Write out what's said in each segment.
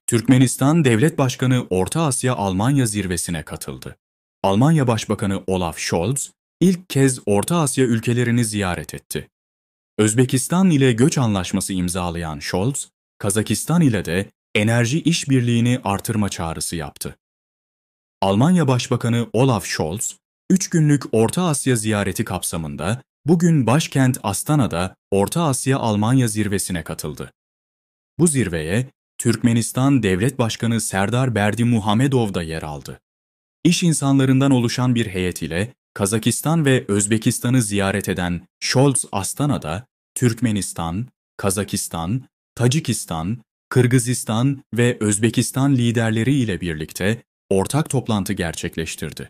Türkmenistan Devlet Başkanı Orta Asya Almanya zirvesine katıldı. Almanya Başbakanı Olaf Scholz ilk kez Orta Asya ülkelerini ziyaret etti. Özbekistan ile göç anlaşması imzalayan Scholz, Kazakistan ile de enerji işbirliğini artırma çağrısı yaptı. Almanya Başbakanı Olaf Scholz, 3 günlük Orta Asya ziyareti kapsamında bugün başkent Astana'da Orta Asya Almanya zirvesine katıldı. Bu zirveye Türkmenistan Devlet Başkanı Serdar Berdimuhamedov da yer aldı. İş insanlarından oluşan bir heyet ile Kazakistan ve Özbekistan'ı ziyaret eden Scholz Astana'da Türkmenistan, Kazakistan, Tacikistan, Kırgızistan ve Özbekistan liderleri ile birlikte ortak toplantı gerçekleştirdi.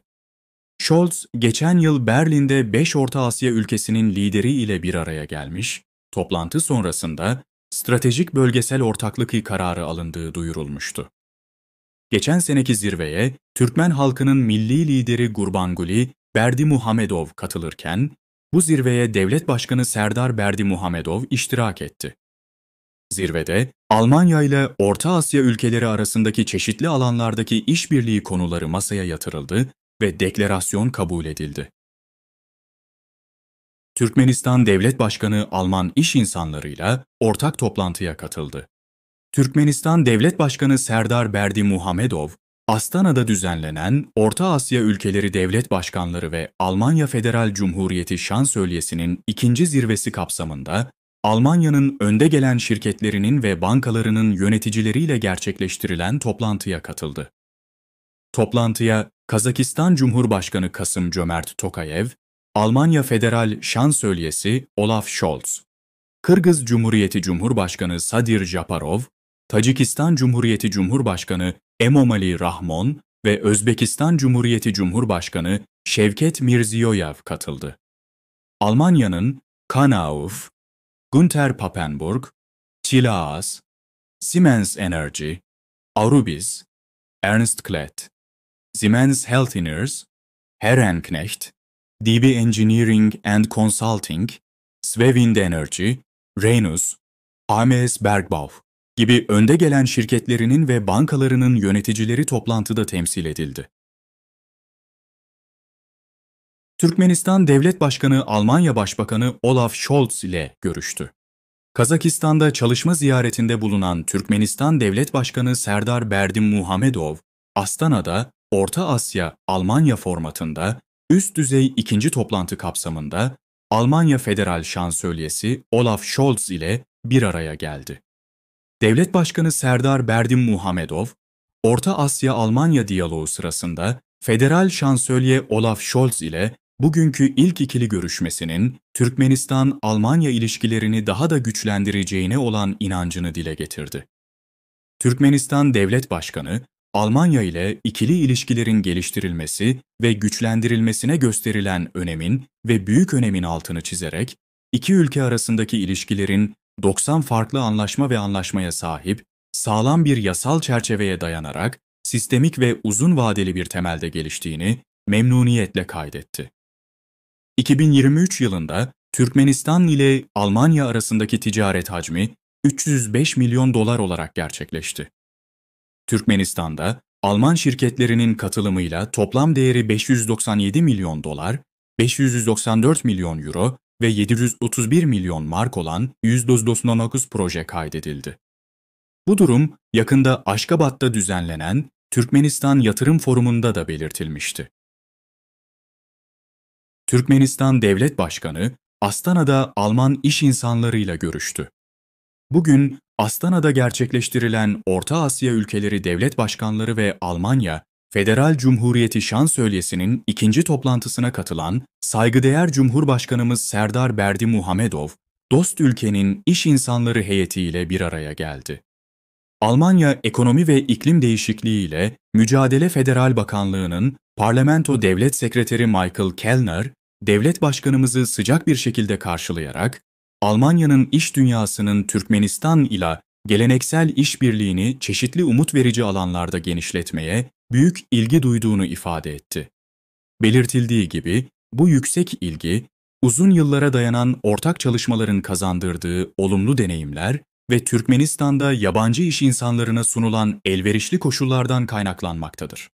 Scholz, geçen yıl Berlin'de 5 Orta Asya ülkesinin lideri ile bir araya gelmiş, toplantı sonrasında stratejik bölgesel ortaklık kararı alındığı duyurulmuştu. Geçen seneki zirveye Türkmen halkının milli lideri Gurbanguly Berdimuhamedov katılırken, bu zirveye Devlet Başkanı Serdar Berdimuhamedov iştirak etti. Zirvede, Almanya ile Orta Asya ülkeleri arasındaki çeşitli alanlardaki işbirliği konuları masaya yatırıldı ve deklarasyon kabul edildi. Türkmenistan Devlet Başkanı Alman iş insanlarıyla ortak toplantıya katıldı. Türkmenistan Devlet Başkanı Serdar Berdimuhamedov, Astana'da düzenlenen Orta Asya Ülkeleri Devlet Başkanları ve Almanya Federal Cumhuriyeti Şansölyesi'nin ikinci zirvesi kapsamında, Almanya'nın önde gelen şirketlerinin ve bankalarının yöneticileriyle gerçekleştirilen toplantıya katıldı. Toplantıya Kazakistan Cumhurbaşkanı Kasım-Cömert Tokayev, Almanya Federal Şansölyesi Olaf Scholz, Kırgız Cumhuriyeti Cumhurbaşkanı Sadir Japarov, Tacikistan Cumhuriyeti Cumhurbaşkanı Emomali Rahmon ve Özbekistan Cumhuriyeti Cumhurbaşkanı Şevket Mirziyoyev katıldı. Almanya'nın Kanauf, Günther Papenburg, Tillaz, Siemens Energy, Aurubis, Ernst Klett, Siemens Healthineers, Herrenknecht, DB Engineering and Consulting, Svevind Energy, Rhenus, AMS Bergbau gibi önde gelen şirketlerinin ve bankalarının yöneticileri toplantıda temsil edildi. Türkmenistan Devlet Başkanı Almanya Başbakanı Olaf Scholz ile görüştü. Kazakistan'da çalışma ziyaretinde bulunan Türkmenistan Devlet Başkanı Serdar Berdimuhamedov, Astana'da Orta Asya Almanya formatında üst düzey ikinci toplantı kapsamında Almanya Federal Şansölyesi Olaf Scholz ile bir araya geldi. Devlet Başkanı Serdar Berdimuhamedov, Orta Asya-Almanya diyaloğu sırasında Federal Şansölye Olaf Scholz ile bugünkü ilk ikili görüşmesinin Türkmenistan-Almanya ilişkilerini daha da güçlendireceğine olan inancını dile getirdi. Türkmenistan Devlet Başkanı, Almanya ile ikili ilişkilerin geliştirilmesi ve güçlendirilmesine gösterilen önemin ve büyük önemin altını çizerek, iki ülke arasındaki ilişkilerin 90 farklı anlaşma ve anlaşmaya sahip, sağlam bir yasal çerçeveye dayanarak sistemik ve uzun vadeli bir temelde geliştiğini memnuniyetle kaydetti. 2023 yılında Türkmenistan ile Almanya arasındaki ticaret hacmi 305 milyon dolar olarak gerçekleşti. Türkmenistan'da Alman şirketlerinin katılımıyla toplam değeri 597 milyon dolar, 594 milyon euro ve 731 milyon mark olan 199 proje kaydedildi. Bu durum yakında Aşgabat'ta düzenlenen Türkmenistan Yatırım Forumu'nda da belirtilmişti. Türkmenistan Devlet Başkanı Astana'da Alman iş insanlarıyla görüştü. Bugün Astana'da gerçekleştirilen Orta Asya Ülkeleri Devlet Başkanları ve Almanya Federal Cumhuriyeti Şansölyesi'nin ikinci toplantısına katılan saygıdeğer Cumhurbaşkanımız Serdar Berdimuhamedov, dost ülkenin iş insanları heyetiyle bir araya geldi. Almanya Ekonomi ve İklim Değişikliği ile Mücadele Federal Bakanlığı'nın Parlamento Devlet Sekreteri Michael Kellner, Devlet Başkanımızı sıcak bir şekilde karşılayarak, Almanya'nın iş dünyasının Türkmenistan ile geleneksel işbirliğini çeşitli umut verici alanlarda genişletmeye büyük ilgi duyduğunu ifade etti. Belirtildiği gibi, bu yüksek ilgi, uzun yıllara dayanan ortak çalışmaların kazandırdığı olumlu deneyimler ve Türkmenistan'da yabancı iş insanlarına sunulan elverişli koşullardan kaynaklanmaktadır.